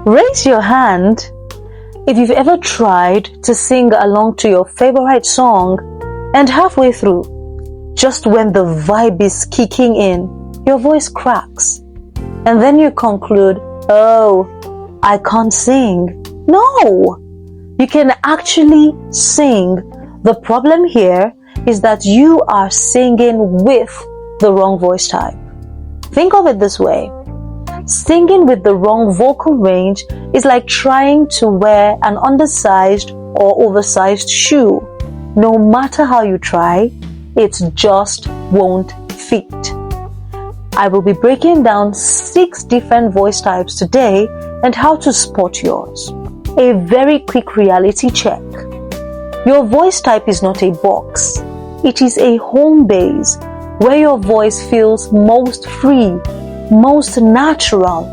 Raise your hand if you've ever tried to sing along to your favorite song and halfway through, just when the vibe is kicking in, your voice cracks. And then you conclude, oh, I can't sing. No, you can actually sing. The problem here is that you are singing with the wrong voice type. Think of it this way. Singing with the wrong vocal range is like trying to wear an undersized or oversized shoe. No matter how you try, it just won't fit. I will be breaking down 6 different voice types today and how to spot yours. A very quick reality check. Your voice type is not a box. It is a home base where your voice feels most free, most natural,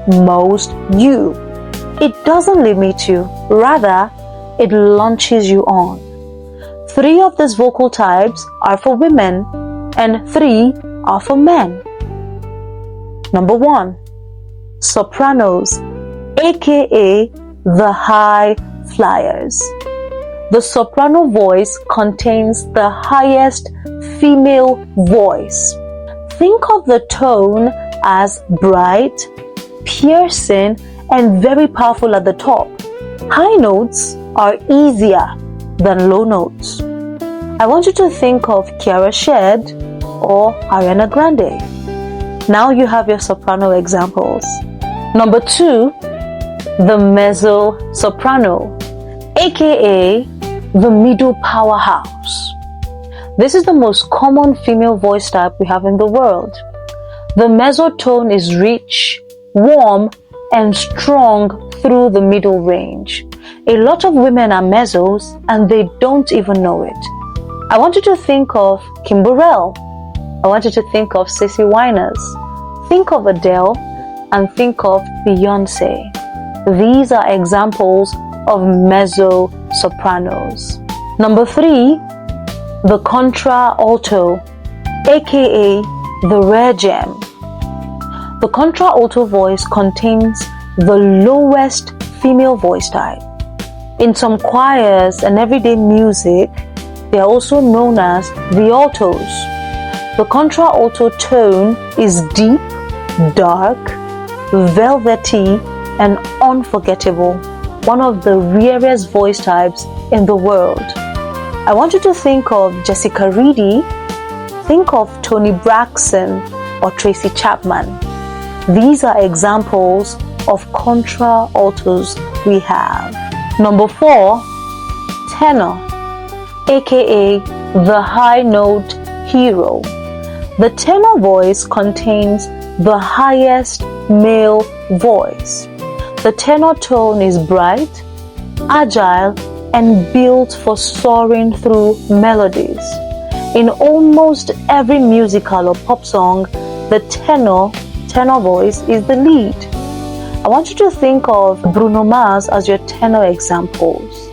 most you. It doesn't limit you, rather, it launches you on. 3 of these vocal types are for women and 3 are for men. Number 1, sopranos, aka the high flyers. The soprano voice contains the highest female voice. Think of the tone as bright, piercing, and very powerful at the top. High notes are easier than low notes. I want you to think of Kiara Shed or Ariana Grande. Now you have your soprano examples. Number 2, the mezzo-soprano, aka the middle powerhouse. This is the most common female voice type we have in the world. The mezzo tone is rich, warm, and strong through the middle range. A lot of women are mezzos and they don't even know it. I want you to think of Kim Burrell. I want you to think of Cece Winers. Think of Adele and think of Beyonce. These are examples of mezzo-sopranos. Number 3, the contra-alto, aka the rare gem. The contra-alto voice contains the lowest female voice type. In some choirs and everyday music, they are also known as the altos. The contra-alto tone is deep, dark, velvety, and unforgettable, one of the rarest voice types in the world. I want you to think of Jessica Reedy, think of Toni Braxton or Tracy Chapman. These are examples of contra-altos we have. Number 4, tenor, aka the high note hero. The tenor voice contains the highest male voice. The tenor tone is bright, agile, and built for soaring through melodies. In almost every musical or pop song, the tenor voice is the lead. I want you to think of Bruno Mars as your tenor examples.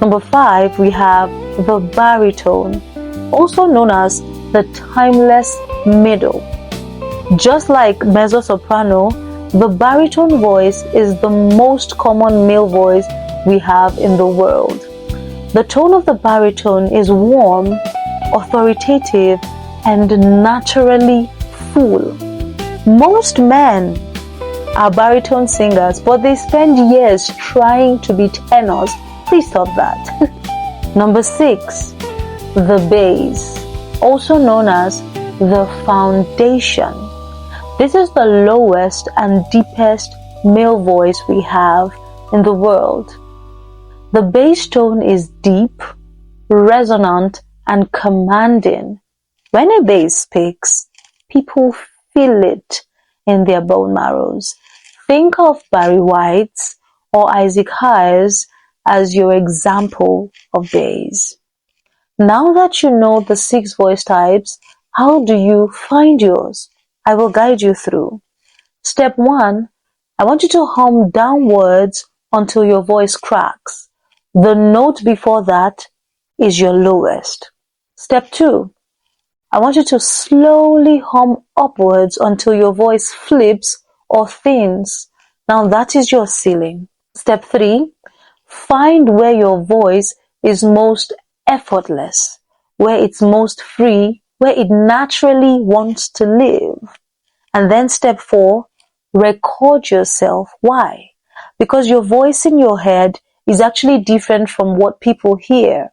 Number 5, we have the baritone, also known as the timeless middle. Just like mezzo-soprano, the baritone voice is the most common male voice we have in the world. The tone of the baritone is warm, authoritative, and naturally full. Most men are baritone singers, but they spend years trying to be tenors. Please stop that. Number 6, the bass, also known as the foundation. This is the lowest and deepest male voice we have in the world. The bass tone is deep, resonant, and commanding. When a bass speaks, people feel it in their bone marrows. Think of Barry White or Isaac Hayes as your example of bass. Now that you know the 6 voice types, how do you find yours? I will guide you through. Step 1, I want you to hum downwards until your voice cracks. The note before that is your lowest. Step 2, I want you to slowly hum upwards until your voice flips or thins. Now that is your ceiling. Step 3, find where your voice is most effortless, where it's most free, where it naturally wants to live. And then step 4, record yourself. Why? Because your voice in your head is actually different from what people hear.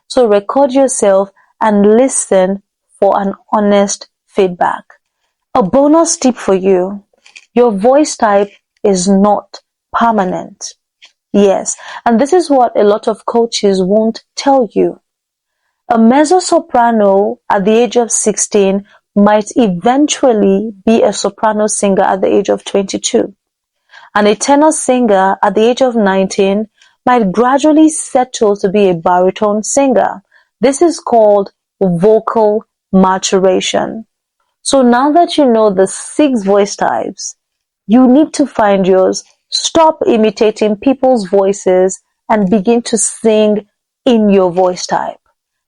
So record yourself and listen for an honest feedback. A bonus tip for you: your voice type is not permanent. Yes, and this is what a lot of coaches won't tell you. A mezzo-soprano at the age of 16 might eventually be a soprano singer at the age of 22. And a tenor singer at the age of 19 might gradually settle to be a baritone singer. This is called vocal maturation. So now that you know the 6 voice types, you need to find yours. Stop imitating people's voices and begin to sing in your voice type.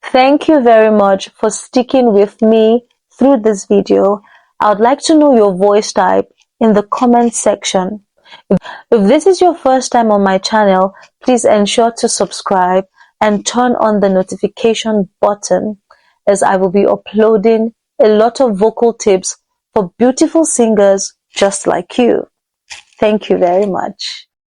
Thank you very much for sticking with me through this video. I would like to know your voice type in the comment section. If this is your first time on my channel, please ensure to subscribe and turn on the notification button, as I will be uploading a lot of vocal tips for beautiful singers just like you. Thank you very much.